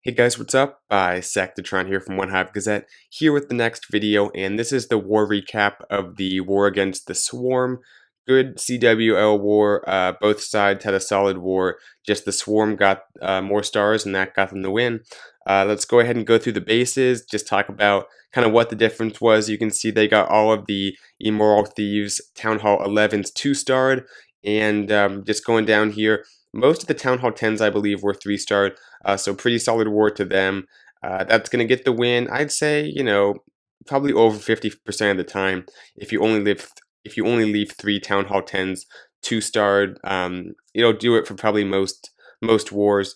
Hey guys, what's up? Sectatron here from OneHive Gazette, here with the next video, and this is the war recap of the war against the Swarm. Good CWL war, both sides had a solid war, just the Swarm got more stars and that got them the win. Let's go ahead and go through the bases, just talk about kind of what the difference was. You can see they got all of the Immoral Thieves Town Hall 11s 2-starred, and just going down here, most of the Town Hall 10s I believe were 3-starred. So pretty solid war to them. That's going to get the win. I'd say, probably over 50% of the time. If you only leave 3 Town Hall 10s 2-starred, it'll do it for probably most wars.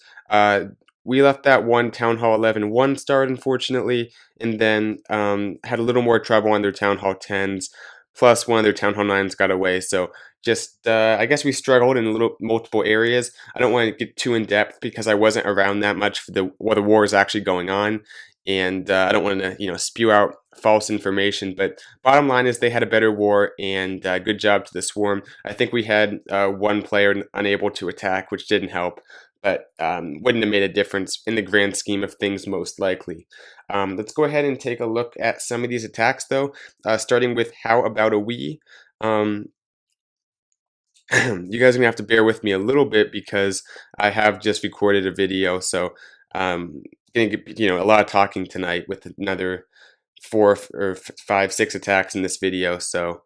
We left that one Town Hall 11 1-starred, unfortunately, and then had a little more trouble on their Town Hall 10s. Plus, one of their Town Hall 9s got away. So just, I guess we struggled in multiple areas. I don't want to get too in depth because I wasn't around that much for while the war is actually going on, and I don't want to, spew out false information. But bottom line is they had a better war, and good job to the Swarm. I think we had one player unable to attack, which didn't help, but wouldn't have made a difference in the grand scheme of things, most likely. Let's go ahead and take a look at some of these attacks, though, starting with How About a We? You guys are gonna have to bear with me a little bit because I have just recorded a video, so gonna get a lot of talking tonight with another 4 or 5, 6 attacks in this video. So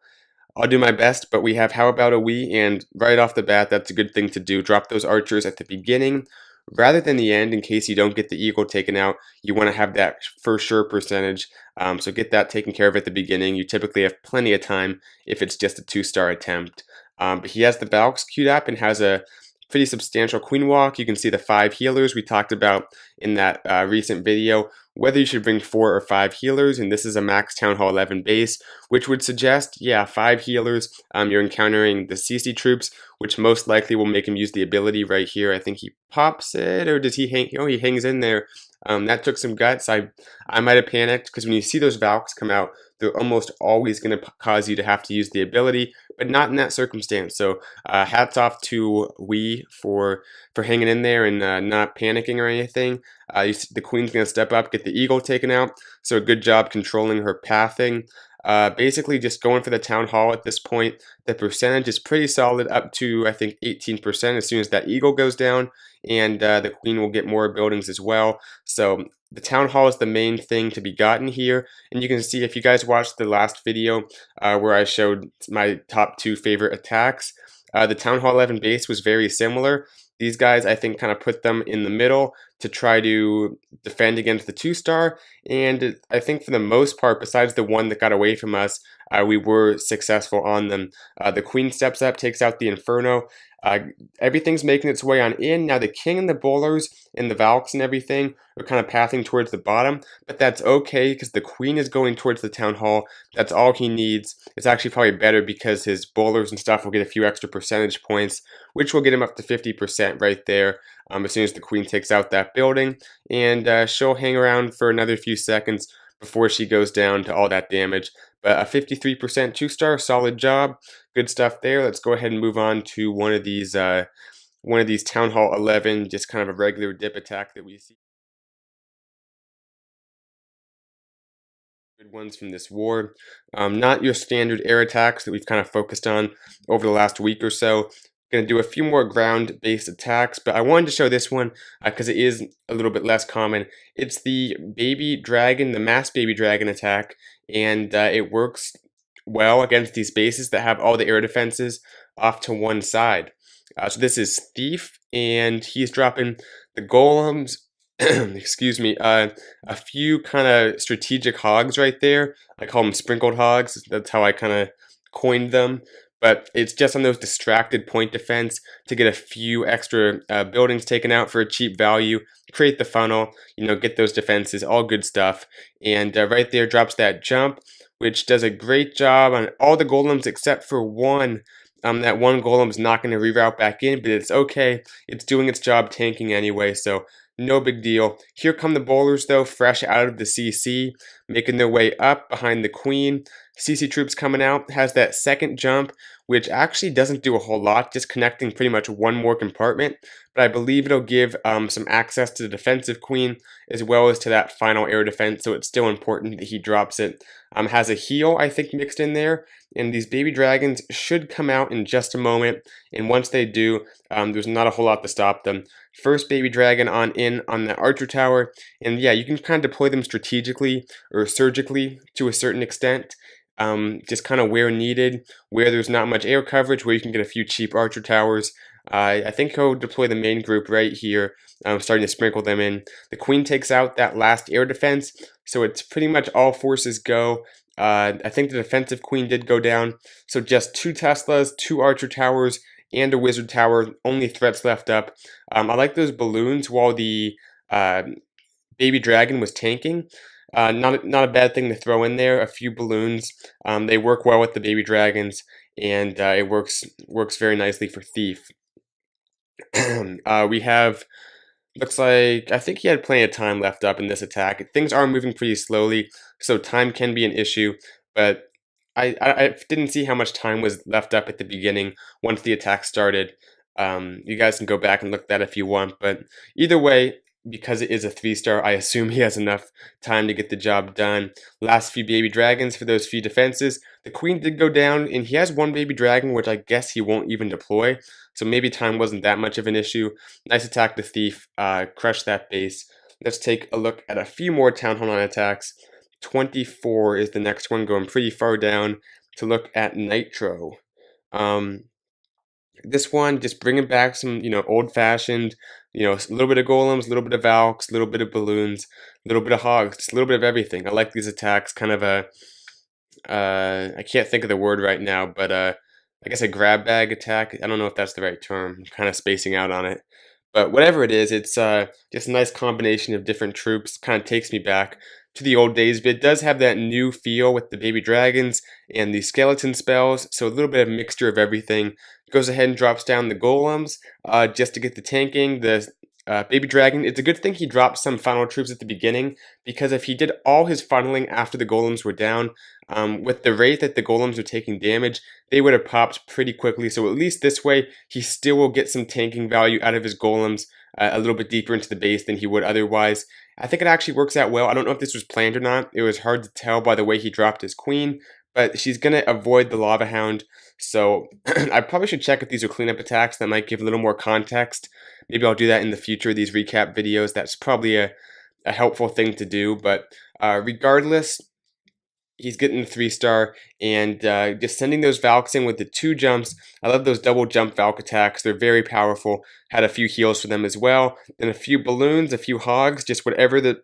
I'll do my best, but we have How About a We, and right off the bat, that's a good thing to do. Drop those archers at the beginning rather than the end in case you don't get the eagle taken out. You want to have that for sure percentage, so get that taken care of at the beginning. You typically have plenty of time if it's just a 2-star attempt. But he has the Valks queued up and has a pretty substantial queen walk. You can see the 5 healers we talked about in that recent video, whether you should bring 4 or 5 healers, and this is a max Town Hall 11 base, which would suggest, yeah, 5 healers. You're encountering the CC troops, which most likely will make him use the ability right here. I think he pops it, or does he hang? Oh, he hangs in there. That took some guts. I might have panicked, because when you see those Valks come out, they're almost always going to cause you to have to use the ability, but not in that circumstance. So hats off to We for hanging in there and not panicking or anything. The queen's going to step up, get the eagle taken out, so a good job controlling her pathing. Basically just going for the Town Hall at this point. The percentage is pretty solid, up to I think 18% as soon as that eagle goes down, and the queen will get more buildings as well. So the Town Hall is the main thing to be gotten here, and you can see if you guys watched the last video where I showed my top 2 favorite attacks, the Town Hall 11 base was very similar. These guys, I think, kind of put them in the middle to try to defend against the 2-star, and I think for the most part, besides the one that got away from us, we were successful on them. The queen steps up, takes out the Inferno. Everything's making its way on in. Now the king and the bowlers and the Valks and everything are kind of pathing towards the bottom, but that's okay because the queen is going towards the Town Hall. That's all he needs. It's actually probably better because his bowlers and stuff will get a few extra percentage points, which will get him up to 50% right there as soon as the queen takes out that building, and she'll hang around for another few seconds before she goes down to all that damage. But a 53% 2-star, solid job, good stuff there. Let's go ahead and move on to one of these Town Hall 11, just kind of a regular dip attack that we see. Good ones from this war. Not your standard air attacks that we've kind of focused on over the last week or so. Going to do a few more ground-based attacks, but I wanted to show this one because it is a little bit less common. It's the baby dragon, the mass baby dragon attack, and it works well against these bases that have all the air defenses off to one side. So this is Thief, and he's dropping the golems, excuse me, a few kind of strategic hogs right there. I call them sprinkled hogs. That's how I kind of coined them. But it's just on those distracted point defense to get a few extra buildings taken out for a cheap value, create the funnel, get those defenses, all good stuff. And right there drops that jump, which does a great job on all the golems except for one. That one golem's not going to reroute back in, but it's okay. It's doing its job tanking anyway, so no big deal. Here come the bowlers though, fresh out of the CC, making their way up behind the queen. CC troops coming out, has that second jump, which actually doesn't do a whole lot, just connecting pretty much one more compartment, but I believe it'll give some access to the defensive queen, as well as to that final air defense, so it's still important that he drops it. Has a heal, I think, mixed in there, and these baby dragons should come out in just a moment, and once they do, there's not a whole lot to stop them. First baby dragon on in on the archer tower, and yeah, you can kind of deploy them strategically or surgically to a certain extent, just kind of where needed, where there's not much air coverage, where you can get a few cheap archer towers. I think he'll deploy the main group right here, starting to sprinkle them in. The queen takes out that last air defense, so it's pretty much all forces go. I think the defensive queen did go down, so just 2 Teslas, 2 archer towers, and a wizard tower, only threats left up. I like those balloons while the baby dragon was tanking. Not a bad thing to throw in there. A few balloons. They work well with the baby dragons, and it works very nicely for Thief. We have, looks like, I think he had plenty of time left up in this attack. Things are moving pretty slowly, so time can be an issue, but I didn't see how much time was left up at the beginning once the attack started. You guys can go back and look at that if you want, but either way, because it is a 3-star, I assume he has enough time to get the job done. Last few baby dragons for those few defenses. The queen did go down, and he has 1 baby dragon, which I guess he won't even deploy, so maybe time wasn't that much of an issue. Nice attack to Thief, crush that base. Let's take a look at a few more Town Hall 9 attacks. 24 is the next one, going pretty far down to look at Nitro. This one, just bringing back some, old-fashioned, a little bit of golems, a little bit of valks, a little bit of balloons, a little bit of hogs, just a little bit of everything. I like these attacks, kind of a, I can't think of the word right now, but I guess a grab bag attack. I don't know if that's the right term. I'm kind of spacing out on it. But whatever it is, it's just a nice combination of different troops. Kind of takes me back to the old days, but it does have that new feel with the baby dragons and the skeleton spells, so a little bit of mixture of everything. Goes ahead and drops down the golems just to get the tanking. The baby dragon, it's a good thing he dropped some final troops at the beginning, because if he did all his funneling after the golems were down, with the rate that the golems are taking damage, they would have popped pretty quickly. So at least this way, he still will get some tanking value out of his golems a little bit deeper into the base than he would otherwise. I think it actually works out well. I don't know if this was planned or not. It was hard to tell by the way he dropped his queen, but she's going to avoid the lava hound. So I probably should check if these are cleanup attacks. That might give a little more context. Maybe I'll do that in the future, these recap videos. That's probably a helpful thing to do. But regardless, he's getting the 3-star, and just sending those Valks in with the 2 jumps. I love those double jump Valk attacks. They're very powerful. Had a few heals for them as well. Then a few balloons, a few hogs, just whatever the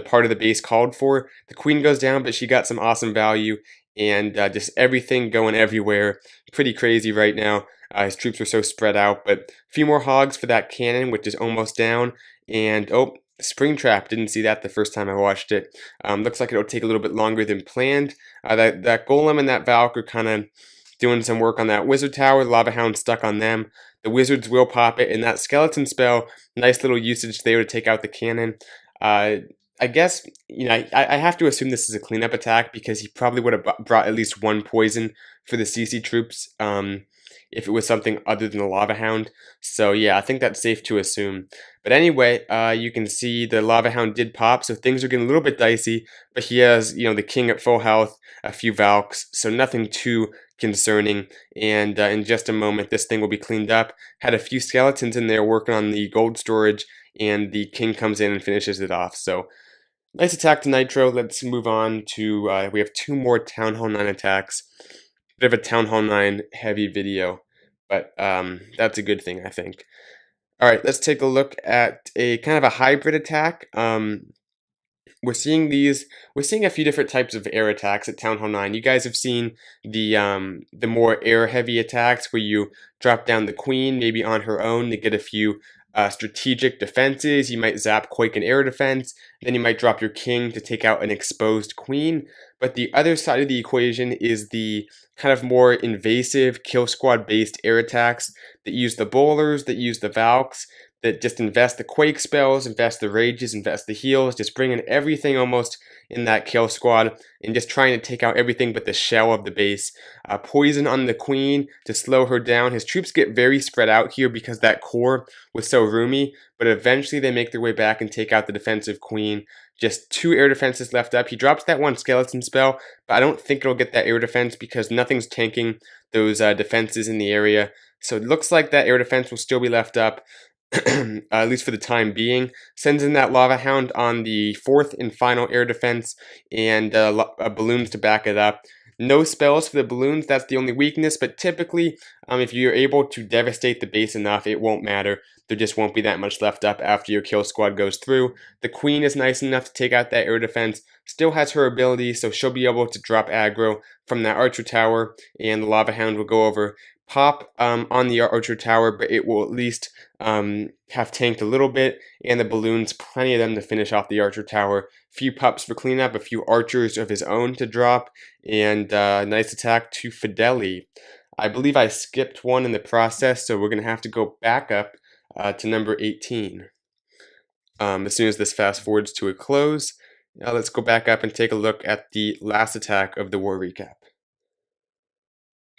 part of the base called for. The queen goes down, but she got some awesome value, and just everything going everywhere. Pretty crazy right now. His troops are so spread out, but a few more hogs for that cannon, which is almost down. And oh, Springtrap, didn't see that the first time I watched it. Looks like it'll take a little bit longer than planned. That golem and that Valk are kind of doing some work on that wizard tower. The lava hound stuck on them. The wizards will pop it, and that skeleton spell, nice little usage there to take out the cannon. I guess, I have to assume this is a cleanup attack, because he probably would have brought at least 1 poison for the CC troops if it was something other than the lava hound. So yeah, I think that's safe to assume. But anyway, you can see the lava hound did pop, so things are getting a little bit dicey, but he has, the king at full health, a few Valks, so nothing too concerning. And in just a moment, this thing will be cleaned up. Had a few skeletons in there working on the gold storage, and the king comes in and finishes it off. So nice attack to Nitro. Let's move on to, we have 2 more Town Hall 9 attacks. Bit of a Town Hall 9 heavy video, but that's a good thing, I think. Alright, let's take a look at a kind of a hybrid attack. We're seeing a few different types of air attacks at Town Hall 9. You guys have seen the more air heavy attacks where you drop down the queen, maybe on her own, to get a few strategic defenses. You might zap Quake and air defense, then you might drop your king to take out an exposed queen. But the other side of the equation is the kind of more invasive kill squad based air attacks that use the bowlers, that use the Valks, that just invest the quake spells, invest the rages, invest the heals, just bring in everything almost in that kill squad, and just trying to take out everything but the shell of the base. Poison on the queen to slow her down. His troops get very spread out here because that core was so roomy, but eventually they make their way back and take out the defensive queen. Just 2 air defenses left up. He drops that 1 skeleton spell, but I don't think it'll get that air defense because nothing's tanking those defenses in the area. So it looks like that air defense will still be left up. At least for the time being. Sends in that Lava Hound on the 4th and final air defense, and balloons to back it up. No spells for the balloons, that's the only weakness, but typically, if you're able to devastate the base enough, it won't matter. There just won't be that much left up after your kill squad goes through. The queen is nice enough to take out that air defense, still has her ability, so she'll be able to drop aggro from that archer tower, and the Lava Hound will go over, pop on the archer tower, but it will at least have tanked a little bit, and the balloons, plenty of them to finish off the archer tower. Few pups for cleanup, a few archers of his own to drop, and nice attack to Fideli. I believe I skipped one in the process, so we're going to have to go back up to number 18. As soon as this fast forwards to a close, let's go back up and take a look at the last attack of the war recap.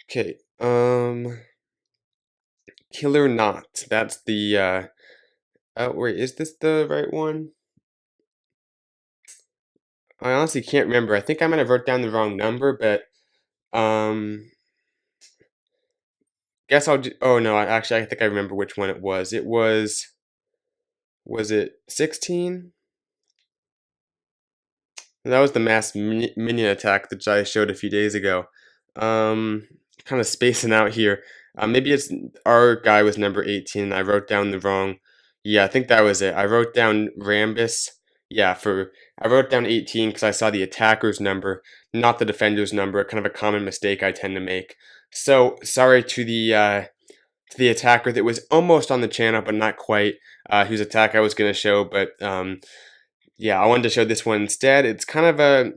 Okay, Killer Knot. That's the, wait, is this the right one? I honestly can't remember. I think I might have wrote down the wrong number, but, guess I'll do, oh no, actually I think I remember which one it was. It was it 16? That was the mass minion attack that I showed a few days ago. Kind of spacing out here. Maybe it's our guy was number 18 and I wrote down the wrong. Yeah, I think that was it. I wrote down Rambus. Yeah, I wrote down 18 because I saw the attacker's number, not the defender's number. Kind of a common mistake I tend to make. So sorry to the attacker that was almost on the channel but not quite. Whose attack I was going to show, but yeah, I wanted to show this one instead. It's kind of a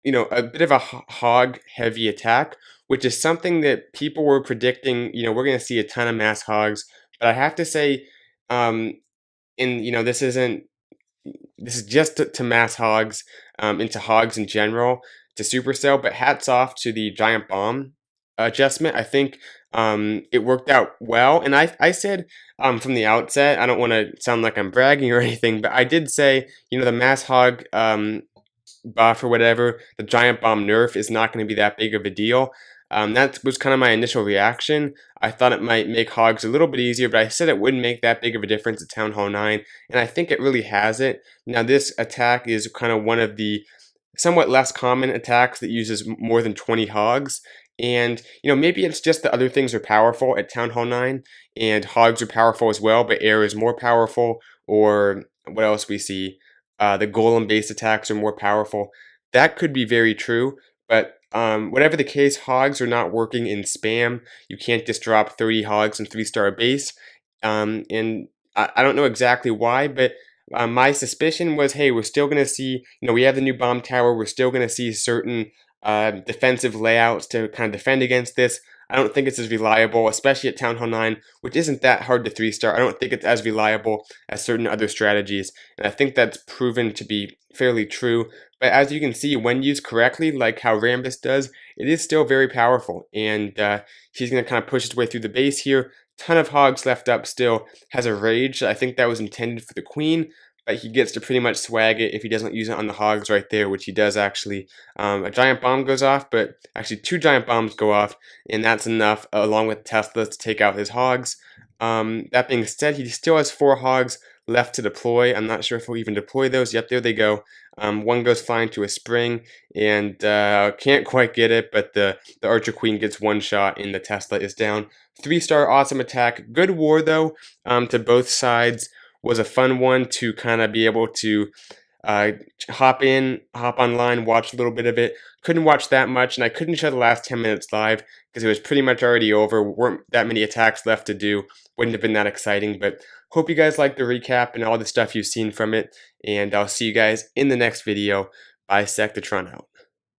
bit of a hog heavy attack, which is something that people were predicting. We're going to see a ton of mass hogs, but I have to say, this is just to mass hogs, into hogs in general, to Supercell, but hats off to the giant bomb adjustment. I think it worked out well, and I said from the outset, I don't want to sound like I'm bragging or anything, but I did say, the mass hog buff or whatever, the giant bomb nerf is not going to be that big of a deal. That was kind of my initial reaction. I thought it might make hogs a little bit easier, but I said it wouldn't make that big of a difference at Town Hall 9, and I think it really has it. Now, this attack is kind of one of the somewhat less common attacks that uses more than 20 hogs, and maybe it's just that other things are powerful at Town Hall 9, and hogs are powerful as well, but air is more powerful, or what else we see? The golem-based attacks are more powerful. That could be very true, but whatever the case, hogs are not working in spam. You can't just drop 30 hogs and 3-star base. And I don't know exactly why, but my suspicion was, hey, we're still going to see, we have the new bomb tower. We're still going to see certain defensive layouts to kind of defend against this. I don't think it's as reliable, especially at Town Hall 9, which isn't that hard to 3-star. I don't think it's as reliable as certain other strategies, and I think that's proven to be fairly true. But as you can see, when used correctly, like how Rambus does, it is still very powerful, and he's going to kind of push his way through the base here. Ton of hogs left up still. Has a rage. I think that was intended for the queen, but he gets to pretty much swag it if he doesn't use it on the hogs right there, which he does actually. A giant bomb goes off, but actually 2 giant bombs go off, and that's enough, along with Tesla, to take out his hogs. That being said, he still has 4 hogs left to deploy. I'm not sure if he'll even deploy those. Yep, there they go. One goes flying to a spring, and can't quite get it, but the Archer Queen gets 1 shot, and the Tesla is down. 3-star awesome attack. Good war, though, to both sides. Was a fun one to kind of be able to hop online, watch a little bit of it. Couldn't watch that much, and I couldn't show the last 10 minutes live because it was pretty much already over. Weren't that many attacks left to do. Wouldn't have been that exciting, but hope you guys like the recap and all the stuff you've seen from it, and I'll see you guys in the next video. Bisectatron out.